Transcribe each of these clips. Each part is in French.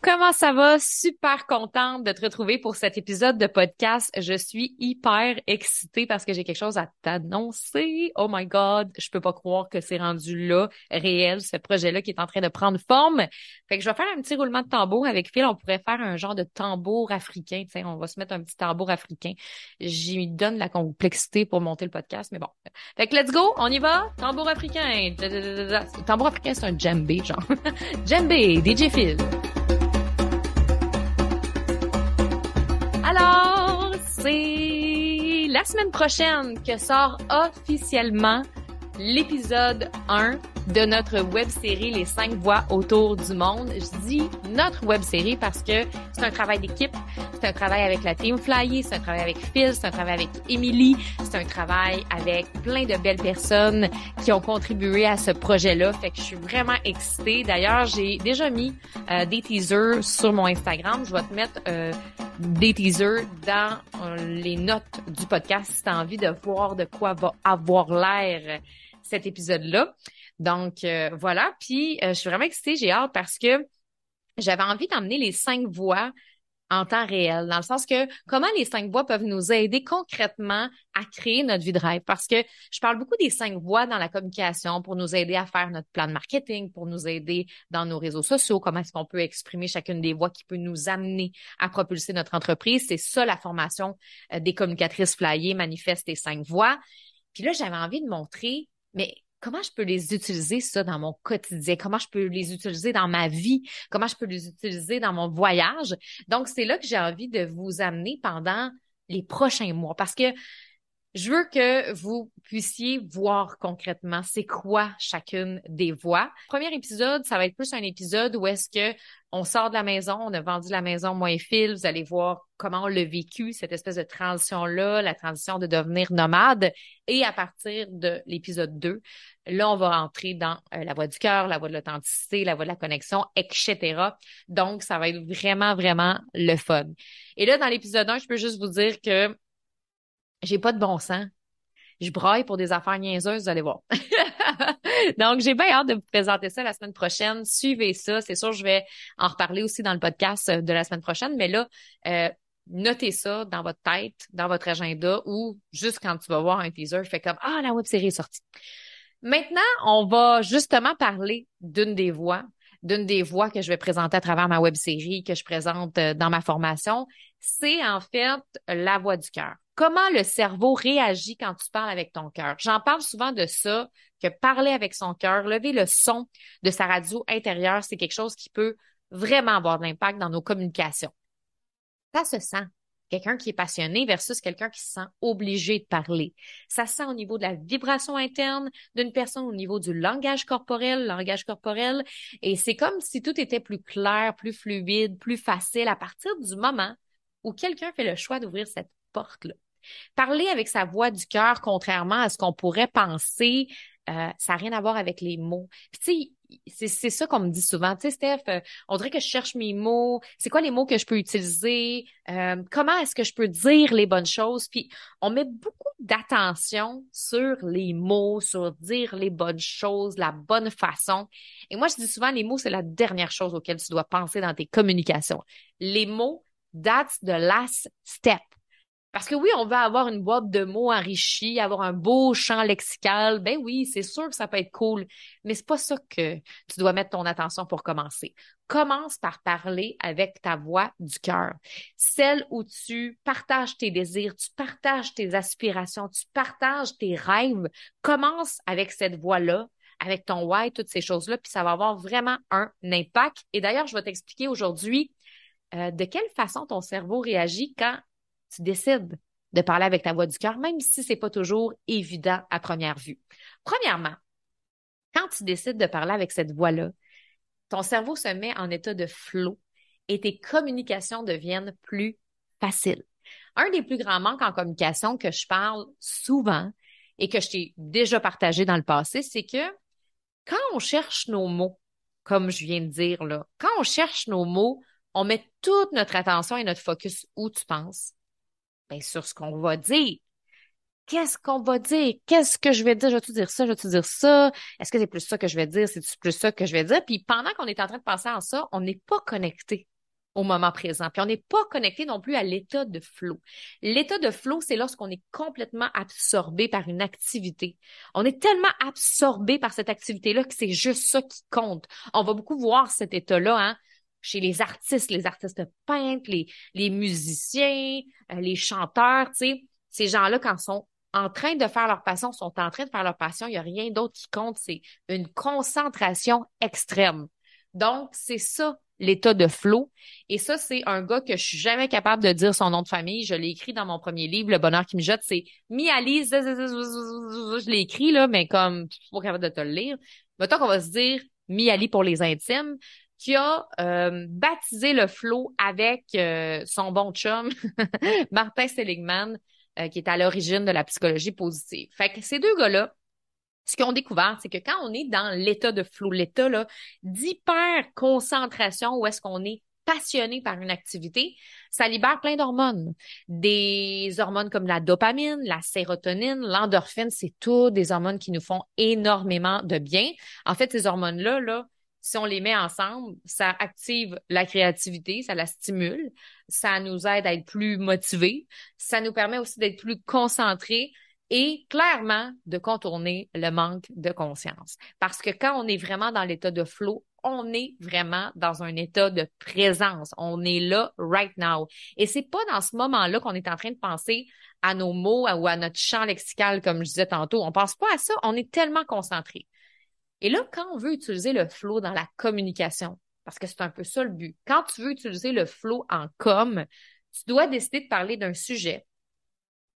Comment ça va? Super contente de te retrouver pour cet épisode de podcast. Je suis hyper excitée parce que j'ai quelque chose à t'annoncer. Oh my God, je peux pas croire que c'est rendu là, réel, ce projet-là qui est en train de prendre forme. Fait que je vais faire un petit roulement de tambour avec Phil. On pourrait faire un genre de tambour africain. Tu sais, on va se mettre un petit tambour africain. J'y donne la complexité pour monter le podcast, mais bon. Fait que let's go, on y va. Tambour africain. Tambour africain, c'est un djembé, genre. Djembé, DJ Phil. Alors, c'est la semaine prochaine que sort officiellement l'épisode 1 de notre web-série Les 5 voix autour du monde. Je dis notre web-série parce que c'est un travail d'équipe, c'est un travail avec la Team Flyer, c'est un travail avec Phil, c'est un travail avec Émilie, c'est un travail avec plein de belles personnes qui ont contribué à ce projet-là. Fait que je suis vraiment excitée. D'ailleurs, j'ai déjà mis des teasers sur mon Instagram. Je vais te mettre des teasers dans les notes du podcast si tu as envie de voir de quoi va avoir l'air cet épisode-là. Donc, voilà. Puis, je suis vraiment excitée, j'ai hâte parce que j'avais envie d'emmener les 5 voix en temps réel, dans le sens que comment les 5 voix peuvent nous aider concrètement à créer notre vie de rêve. Parce que je parle beaucoup des 5 voix dans la communication pour nous aider à faire notre plan de marketing, pour nous aider dans nos réseaux sociaux, comment est-ce qu'on peut exprimer chacune des voix qui peut nous amener à propulser notre entreprise. C'est ça la formation des communicatrices flyées, manifeste et 5 voix. Puis là, j'avais envie de montrer, mais comment je peux les utiliser, ça, dans mon quotidien? Comment je peux les utiliser dans ma vie? Comment je peux les utiliser dans mon voyage? Donc, c'est là que j'ai envie de vous amener pendant les prochains mois parce que je veux que vous puissiez voir concrètement c'est quoi chacune des voix. Premier épisode, ça va être plus un épisode où est-ce que on sort de la maison, on a vendu la maison, moi et Phil, vous allez voir comment on l'a vécu, cette espèce de transition-là, la transition de devenir nomade. Et à partir de l'épisode 2, là, on va rentrer dans la voix du cœur, la voix de l'authenticité, la voix de la connexion, etc. Donc, ça va être vraiment, vraiment le fun. Et là, dans l'épisode 1, je peux juste vous dire que j'ai pas de bon sens. Je braille pour des affaires niaiseuses, vous allez voir. Donc, j'ai bien hâte de vous présenter ça la semaine prochaine. Suivez ça. C'est sûr, je vais en reparler aussi dans le podcast de la semaine prochaine. Mais là, notez ça dans votre tête, dans votre agenda ou juste quand tu vas voir un teaser, fais comme, ah, la web-série est sortie. Maintenant, on va justement parler d'une des voix que je vais présenter à travers ma web-série que je présente dans ma formation. C'est en fait la voix du cœur. Comment le cerveau réagit quand tu parles avec ton cœur. J'en parle souvent de ça, que parler avec son cœur, lever le son de sa radio intérieure, c'est quelque chose qui peut vraiment avoir de l'impact dans nos communications. Ça se sent. Quelqu'un qui est passionné versus quelqu'un qui se sent obligé de parler. Ça se sent au niveau de la vibration interne d'une personne, au niveau du langage corporel. Et c'est comme si tout était plus clair, plus fluide, plus facile à partir du moment où quelqu'un fait le choix d'ouvrir cette porte-là. Parler avec sa voix du cœur, contrairement à ce qu'on pourrait penser, ça n'a rien à voir avec les mots. Puis, tu sais, c'est ça qu'on me dit souvent. Tu sais, Steph, on dirait que je cherche mes mots. C'est quoi les mots que je peux utiliser? Comment est-ce que je peux dire les bonnes choses? Puis, on met beaucoup d'attention sur les mots, sur dire les bonnes choses, la bonne façon. Et moi, je dis souvent, les mots, c'est la dernière chose auquel tu dois penser dans tes communications. Les mots, that's the last step. Parce que oui, on veut avoir une boîte de mots enrichie, avoir un beau champ lexical. Ben oui, c'est sûr que ça peut être cool, mais c'est pas ça que tu dois mettre ton attention pour commencer. Commence par parler avec ta voix du cœur. Celle où tu partages tes désirs, tu partages tes aspirations, tu partages tes rêves. Commence avec cette voix-là, avec ton why, toutes ces choses-là, puis ça va avoir vraiment un impact. Et d'ailleurs, je vais t'expliquer aujourd'hui de quelle façon ton cerveau réagit quand tu décides de parler avec ta voix du cœur, même si c'est pas toujours évident à première vue. Premièrement, quand tu décides de parler avec cette voix-là, ton cerveau se met en état de flow et tes communications deviennent plus faciles. Un des plus grands manques en communication que je parle souvent et que je t'ai déjà partagé dans le passé, c'est que quand on cherche nos mots, comme je viens de dire là, quand on cherche nos mots, on met toute notre attention et notre focus où tu penses? Bien, sur ce qu'on va dire. Qu'est-ce qu'on va dire? Qu'est-ce que je vais dire? Je vais-tu dire ça? Je vais-tu dire ça? Est-ce que c'est plus ça que je vais dire? C'est plus ça que je vais dire? Puis pendant qu'on est en train de penser à ça, on n'est pas connecté au moment présent. Puis on n'est pas connecté non plus à l'état de flow. L'état de flow, c'est lorsqu'on est complètement absorbé par une activité. On est tellement absorbé par cette activité-là que c'est juste ça qui compte. On va beaucoup voir cet état-là, hein, chez les artistes peintres, les musiciens, les chanteurs, tu sais. Ces gens-là, quand ils sont en train de faire leur passion, sont en train de faire leur passion, il n'y a rien d'autre qui compte, c'est une concentration extrême. Donc, c'est ça, l'état de flow. Et ça, c'est un gars que je suis jamais capable de dire son nom de famille. Je l'ai écrit dans mon premier livre, Le bonheur qui me jette. C'est Miali. Je l'ai écrit, là, mais comme, je suis pas capable de te le lire. Mettons qu'on va se dire Miali pour les intimes, qui a baptisé le flow avec son bon chum, Martin Seligman, qui est à l'origine de la psychologie positive. Fait que ces deux gars-là, ce qu'ils ont découvert, c'est que quand on est dans l'état de flow, l'état là, d'hyper concentration, où est-ce qu'on est passionné par une activité, ça libère plein d'hormones. Des hormones comme la dopamine, la sérotonine, l'endorphine, c'est tout des hormones qui nous font énormément de bien. En fait, ces hormones-là, là, si on les met ensemble, ça active la créativité, ça la stimule, ça nous aide à être plus motivés, ça nous permet aussi d'être plus concentrés et clairement de contourner le manque de conscience. Parce que quand on est vraiment dans l'état de flow, on est vraiment dans un état de présence. On est là right now. Et c'est pas dans ce moment-là qu'on est en train de penser à nos mots ou à notre champ lexical, comme je disais tantôt. On pense pas à ça. On est tellement concentré. Et là, quand on veut utiliser le flow dans la communication, parce que c'est un peu ça le but, quand tu veux utiliser le flow en com, tu dois décider de parler d'un sujet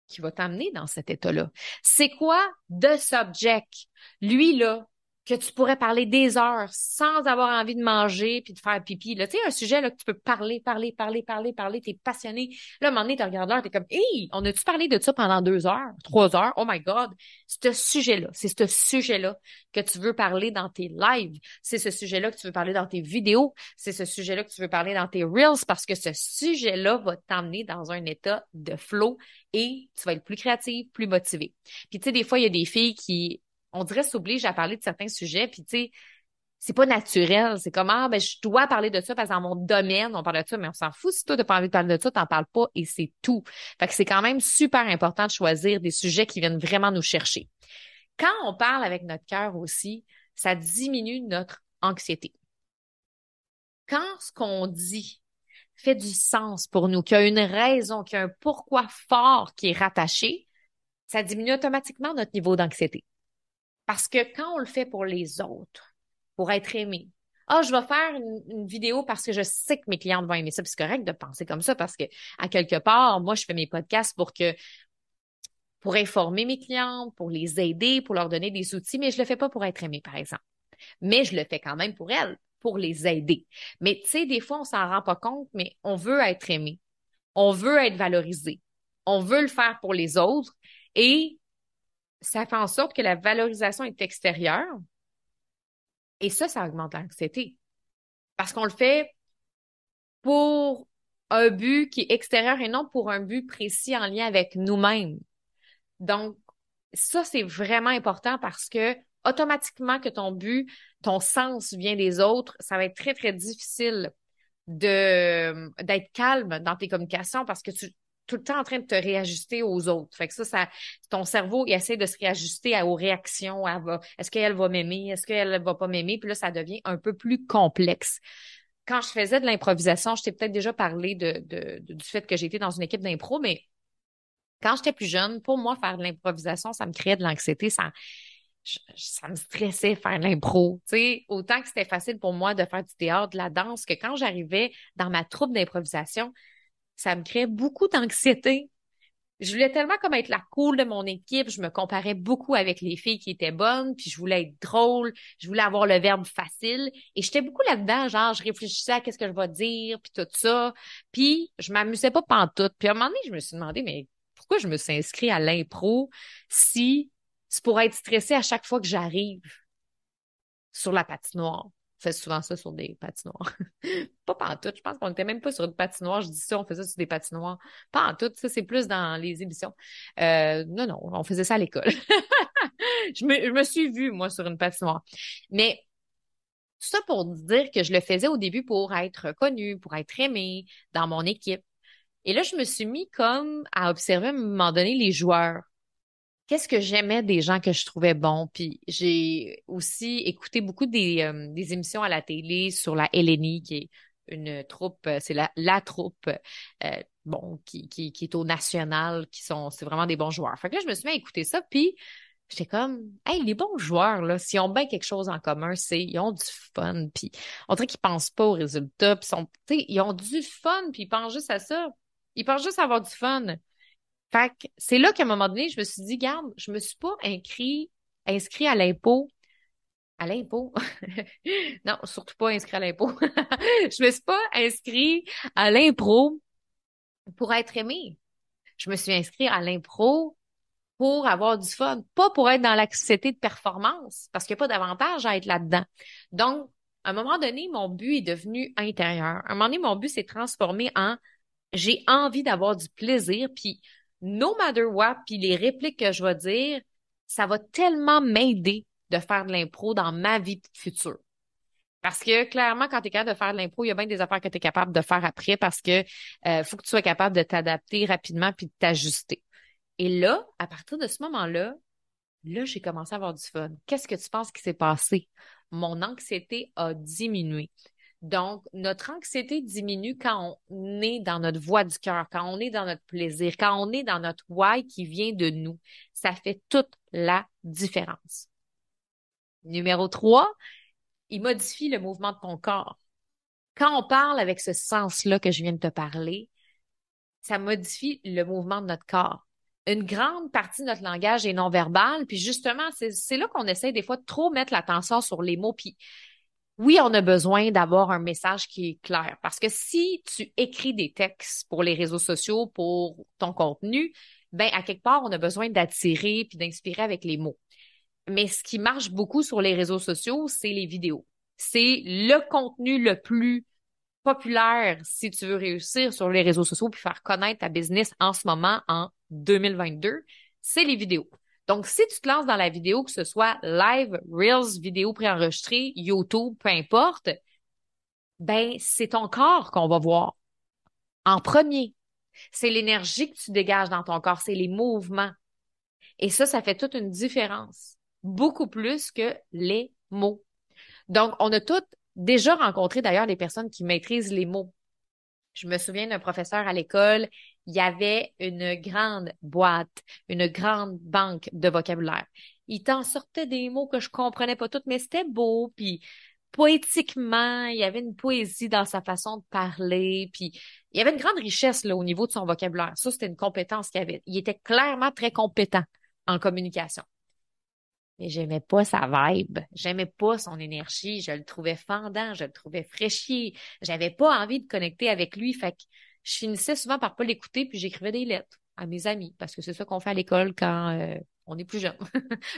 qui va t'amener dans cet état-là. C'est quoi the subject? Lui, là, que tu pourrais parler des heures sans avoir envie de manger puis de faire pipi. Là, tu sais, un sujet là, que tu peux parler, t'es passionné. Là, à un moment donné, tu regardes l'heure, t'es comme, hey, on a-tu parlé de ça pendant 2 heures, 3 heures? Oh my God! C'est ce sujet-là que tu veux parler dans tes lives. C'est ce sujet-là que tu veux parler dans tes vidéos. C'est ce sujet-là que tu veux parler dans tes reels parce que ce sujet-là va t'emmener dans un état de flow et tu vas être plus créative, plus motivée. Puis tu sais, des fois, il y a des filles qui, on dirait, s'obligent à parler de certains sujets, puis tu sais, c'est pas naturel. C'est comme, ah, ben, je dois parler de ça parce que dans mon domaine, on parle de ça, mais on s'en fout. Si toi, t'as pas envie de parler de ça, t'en parles pas et c'est tout. Fait que c'est quand même super important de choisir des sujets qui viennent vraiment nous chercher. Quand on parle avec notre cœur aussi, ça diminue notre anxiété. Quand ce qu'on dit fait du sens pour nous, qu'il y a une raison, qu'il y a un pourquoi fort qui est rattaché, ça diminue automatiquement notre niveau d'anxiété. Parce que quand on le fait pour les autres, pour être aimé, ah, je vais faire une vidéo parce que je sais que mes clientes vont aimer ça. Puis c'est correct de penser comme ça parce que, à quelque part, moi, je fais mes podcasts pour informer mes clientes, pour les aider, pour leur donner des outils, mais je le fais pas pour être aimé, par exemple. Mais je le fais quand même pour elles, pour les aider. Mais tu sais, des fois, on s'en rend pas compte, mais on veut être aimé. On veut être valorisé. On veut le faire pour les autres. Et ça fait en sorte que la valorisation est extérieure. Et ça augmente l'anxiété. Parce qu'on le fait pour un but qui est extérieur et non pour un but précis en lien avec nous-mêmes. Donc, ça, c'est vraiment important parce que automatiquement que ton but, ton sens vient des autres, ça va être très, très difficile d'être calme dans tes communications parce que tu es tout le temps en train de te réajuster aux autres. Fait que ça, ton cerveau, il essaie de se réajuster aux réactions. Est-ce qu'elle va m'aimer? Est-ce qu'elle va pas m'aimer? Puis là, ça devient un peu plus complexe. Quand je faisais de l'improvisation, je t'ai peut-être déjà parlé du fait que j'étais dans une équipe d'impro, mais quand j'étais plus jeune, pour moi, faire de l'improvisation, ça me créait de l'anxiété. Ça me stressait faire de l'impro. Tu sais, autant que c'était facile pour moi de faire du théâtre, de la danse, que quand j'arrivais dans ma troupe d'improvisation, ça me créait beaucoup d'anxiété. Je voulais tellement comme être la cool de mon équipe, je me comparais beaucoup avec les filles qui étaient bonnes, puis je voulais être drôle, je voulais avoir le verbe facile, et j'étais beaucoup là-dedans, genre je réfléchissais à qu'est-ce que je vais dire, puis tout ça, puis je m'amusais pas pantoute. Puis à un moment donné, je me suis demandé, mais pourquoi je me suis inscrite à l'impro si c'est pour être stressée à chaque fois que j'arrive sur la patinoire? On fait souvent ça sur des patinoires. Pas pantoute, je pense qu'on n'était même pas sur une patinoire. Je dis ça, on faisait ça sur des patinoires. Pas en tout, ça, c'est plus dans les émissions. Non, on faisait ça à l'école. Je me suis vue, moi, sur une patinoire. Mais Tout ça pour dire que je le faisais au début pour être reconnue, pour être aimée dans mon équipe. Et là, je me suis mis comme à observer à un moment donné les joueurs. Qu'est-ce que j'aimais des gens que je trouvais bons? Puis j'ai aussi écouté beaucoup des émissions à la télé sur la LNI, qui est une troupe, c'est la troupe bon, qui est au national, c'est vraiment des bons joueurs. Fait que là, je me suis mis à écouter ça, puis j'étais comme, hey, les bons joueurs, là, s'ils ont bien quelque chose en commun, c'est ils ont du fun, puis on dirait qu'ils pensent pas aux résultats, puis tu sais, ils ont du fun, puis ils pensent juste à ça. Ils pensent juste à avoir du fun. Fait que c'est là qu'à un moment donné, je me suis dit, garde, je me suis pas inscrit à l'impôt. À l'impôt? Non, surtout pas inscrit à l'impôt. Je me suis pas inscrit à l'impro pour être aimé. Je me suis inscrit à l'impro pour avoir du fun, pas pour être dans l'anxiété de performance, parce qu'il n'y a pas d'avantage à être là-dedans. Donc, à un moment donné, mon but est devenu intérieur. À un moment donné, mon but s'est transformé en j'ai envie d'avoir du plaisir, puis no matter what, puis les répliques que je vais dire, ça va tellement m'aider de faire de l'impro dans ma vie future. Parce que clairement, quand tu es capable de faire de l'impro, il y a bien des affaires que tu es capable de faire après parce que faut que tu sois capable de t'adapter rapidement puis de t'ajuster. Et là, à partir de ce moment-là, là, j'ai commencé à avoir du fun. Qu'est-ce que tu penses qui s'est passé? Mon anxiété a diminué. Donc, notre anxiété diminue quand on est dans notre voie du cœur, quand on est dans notre plaisir, quand on est dans notre why qui vient de nous. Ça fait toute la différence. Numéro 3, il modifie le mouvement de ton corps. Quand on parle avec ce sens-là que je viens de te parler, ça modifie le mouvement de notre corps. Une grande partie de notre langage est non-verbal, puis justement, c'est là qu'on essaie des fois de trop mettre l'attention sur les mots, puis oui, on a besoin d'avoir un message qui est clair. Parce que si tu écris des textes pour les réseaux sociaux, pour ton contenu, ben, à quelque part, on a besoin d'attirer puis d'inspirer avec les mots. Mais ce qui marche beaucoup sur les réseaux sociaux, c'est les vidéos. C'est le contenu le plus populaire si tu veux réussir sur les réseaux sociaux puis faire connaître ta business en ce moment, en 2022, c'est les vidéos. Donc, si tu te lances dans la vidéo, que ce soit live, Reels, vidéo préenregistrée, YouTube, peu importe, ben, c'est ton corps qu'on va voir en premier. C'est l'énergie que tu dégages dans ton corps, c'est les mouvements. Et ça fait toute une différence. Beaucoup plus que les mots. Donc, on a toutes déjà rencontré d'ailleurs des personnes qui maîtrisent les mots. Je me souviens d'un professeur à l'école, il y avait une grande boîte, une grande banque de vocabulaire. Il t'en sortait des mots que je comprenais pas toutes, mais c'était beau, puis poétiquement, il y avait une poésie dans sa façon de parler, puis il y avait une grande richesse là au niveau de son vocabulaire. Ça, c'était une compétence qu'il avait. Il était clairement très compétent en communication. Mais j'aimais pas sa vibe, j'aimais pas son énergie, je le trouvais fendant, je le trouvais fraîchier, j'avais pas envie de connecter avec lui, fait que je finissais souvent par pas l'écouter puis j'écrivais des lettres à mes amis parce que c'est ça qu'on fait à l'école quand on est plus jeune.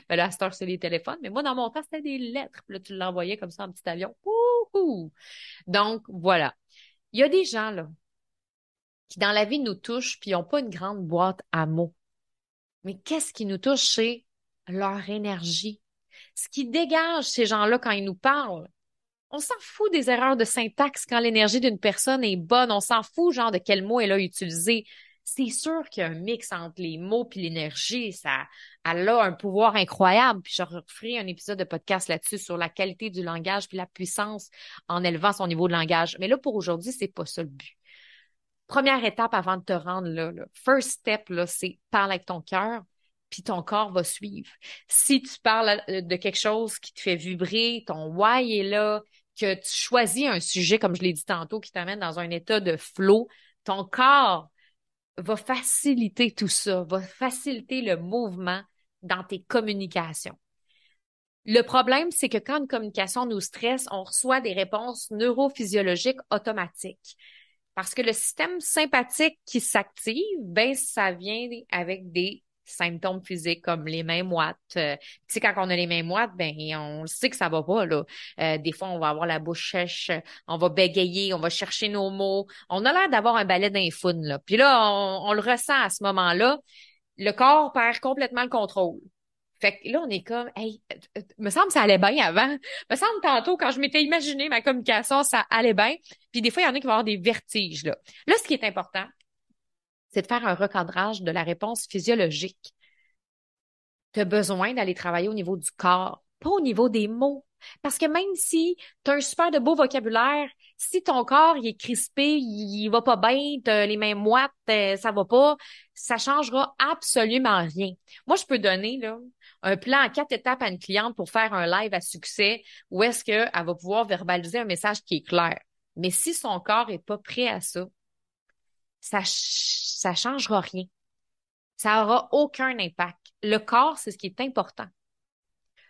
Ben là, à cette heure, c'est les téléphones, mais moi, dans mon temps, c'était des lettres. Puis là, tu l'envoyais comme ça en petit avion. Ouh! Donc, voilà. Il y a des gens, là, qui dans la vie nous touchent puis ils ont pas une grande boîte à mots. Mais qu'est-ce qui nous touche, c'est leur énergie. Ce qui dégage ces gens-là quand ils nous parlent. On s'en fout des erreurs de syntaxe quand l'énergie d'une personne est bonne. On s'en fout, genre, de quel mot elle a utilisé. C'est sûr qu'il y a un mix entre les mots puis l'énergie. Elle a un pouvoir incroyable. Puis je referai un épisode de podcast là-dessus sur la qualité du langage puis la puissance en élevant son niveau de langage. Mais là, pour aujourd'hui, c'est pas ça le but. Première étape avant de te rendre là. First step, là, c'est parler avec ton cœur, puis ton corps va suivre. Si tu parles de quelque chose qui te fait vibrer, ton why est là, que tu choisis un sujet, comme je l'ai dit tantôt, qui t'amène dans un état de flow, ton corps va faciliter tout ça, va faciliter le mouvement dans tes communications. Le problème, c'est que quand une communication nous stresse, on reçoit des réponses neurophysiologiques automatiques. Parce que le système sympathique qui s'active, ben, ça vient avec des symptômes physiques comme les mains moites. Tu sais, quand on a les mains moites, ben, on sait que ça va pas, là. Des fois, on va avoir la bouche sèche, on va bégayer, on va chercher nos mots. On a l'air d'avoir un balai d'un fun, là. Puis là, on le ressent à ce moment-là. Le corps perd complètement le contrôle. Fait que là, on est comme, hey, me semble que ça allait bien avant. Me semble tantôt, quand je m'étais imaginé ma communication, ça allait bien. Puis des fois, il y en a qui vont avoir des vertiges, là. Là, ce qui est important, c'est de faire un recadrage de la réponse physiologique. Tu as besoin d'aller travailler au niveau du corps, pas au niveau des mots. Parce que même si tu as un super de beau vocabulaire, si ton corps il est crispé, il va pas bien, t'as les mains moites, ça va pas, ça changera absolument rien. Moi, je peux donner là un plan en 4 étapes à une cliente pour faire un live à succès où est-ce qu'elle va pouvoir verbaliser un message qui est clair. Mais si son corps est pas prêt à ça, ça changera rien. Ça aura aucun impact. Le corps, c'est ce qui est important.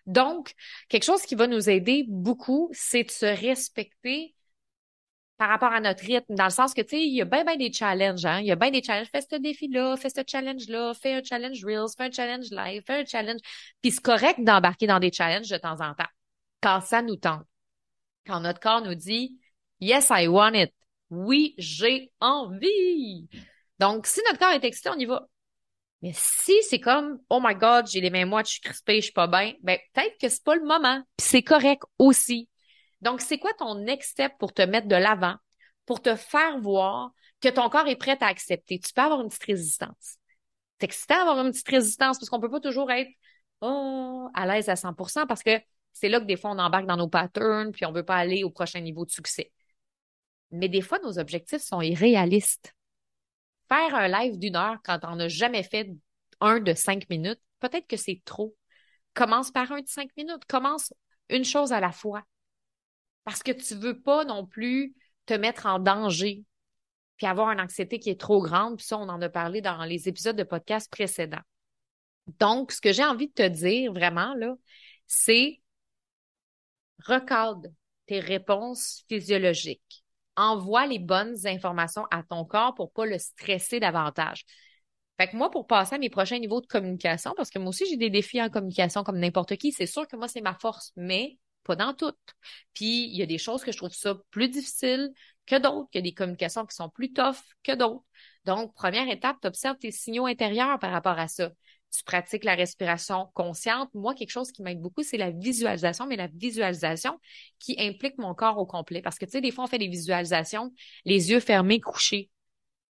Donc, quelque chose qui va nous aider beaucoup, c'est de se respecter par rapport à notre rythme, dans le sens que, tu sais, il y a bien des challenges, hein. Il y a bien des challenges. Fais ce défi-là, fais ce challenge-là, fais un challenge Reels, fais un challenge live, fais un challenge. Puis c'est correct d'embarquer dans des challenges de temps en temps, quand ça nous tente. Quand notre corps nous dit, Yes, I want it. Oui, j'ai envie. Donc, si notre corps est excité, on y va. Mais si c'est comme, oh my God, j'ai les mains moites, je suis crispée, je suis pas bien, ben, peut-être que c'est pas le moment. Puis c'est correct aussi. Donc, c'est quoi ton next step pour te mettre de l'avant, pour te faire voir que ton corps est prêt à accepter? Tu peux avoir une petite résistance. C'est excitant d'avoir une petite résistance parce qu'on peut pas toujours être, oh, à l'aise à 100% parce que c'est là que des fois on embarque dans nos patterns puis on veut pas aller au prochain niveau de succès. Mais des fois, nos objectifs sont irréalistes. Faire un live d'1 heure quand on n'a jamais fait un de 5 minutes, peut-être que c'est trop. Commence par un de 5 minutes. Commence une chose à la fois. Parce que tu veux pas non plus te mettre en danger puis avoir une anxiété qui est trop grande. Puis ça, on en a parlé dans les épisodes de podcast précédents. Donc, ce que j'ai envie de te dire vraiment, là, c'est recadre tes réponses physiologiques. Envoie les bonnes informations à ton corps pour pas le stresser davantage. Fait que moi, pour passer à mes prochains niveaux de communication, parce que moi aussi, j'ai des défis en communication comme n'importe qui, c'est sûr que moi, c'est ma force, mais pas dans toutes. Puis, il y a des choses que je trouve ça plus difficile que d'autres, qu'il y a des communications qui sont plus tough que d'autres. Donc, première étape, tu observes tes signaux intérieurs par rapport à ça. Tu pratiques la respiration consciente. Moi, quelque chose qui m'aide beaucoup, c'est la visualisation, mais la visualisation qui implique mon corps au complet. Parce que, tu sais, des fois, on fait des visualisations, les yeux fermés, couchés.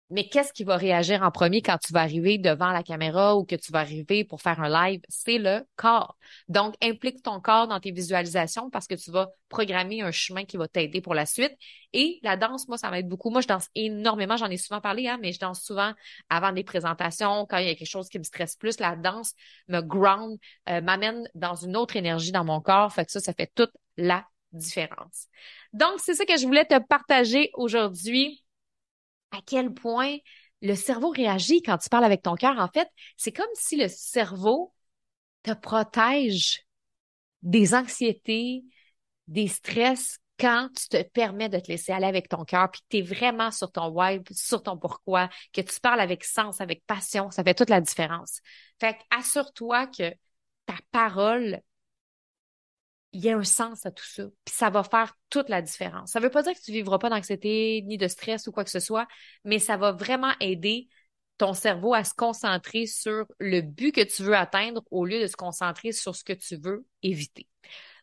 Mais qu'est-ce qui va réagir en premier quand tu vas arriver devant la caméra ou que tu vas arriver pour faire un live? C'est le corps. Donc, implique ton corps dans tes visualisations parce que tu vas programmer un chemin qui va t'aider pour la suite. Et la danse, moi, ça m'aide beaucoup. Moi, je danse énormément. J'en ai souvent parlé, hein, mais je danse souvent avant des présentations, quand il y a quelque chose qui me stresse plus. La danse me ground, m'amène dans une autre énergie dans mon corps. Fait que ça fait toute la différence. Donc, c'est ça que je voulais te partager aujourd'hui. À quel point le cerveau réagit quand tu parles avec ton cœur. En fait, c'est comme si le cerveau te protège des anxiétés, des stress quand tu te permets de te laisser aller avec ton cœur, puis que tu es vraiment sur ton why, sur ton pourquoi, que tu parles avec sens, avec passion, ça fait toute la différence. Fait que assure-toi que ta parole, il y a un sens à tout ça, puis ça va faire toute la différence. Ça veut pas dire que tu vivras pas d'anxiété ni de stress ou quoi que ce soit, mais ça va vraiment aider ton cerveau à se concentrer sur le but que tu veux atteindre au lieu de se concentrer sur ce que tu veux éviter.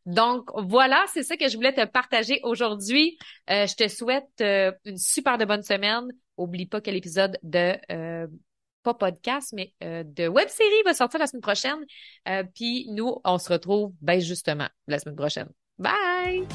Donc voilà, c'est ça que je voulais te partager aujourd'hui. Je te souhaite une super de bonne semaine. Oublie pas que l'épisode de pas podcast, mais de web-série va sortir la semaine prochaine. Puis nous, on se retrouve ben justement la semaine prochaine. Bye!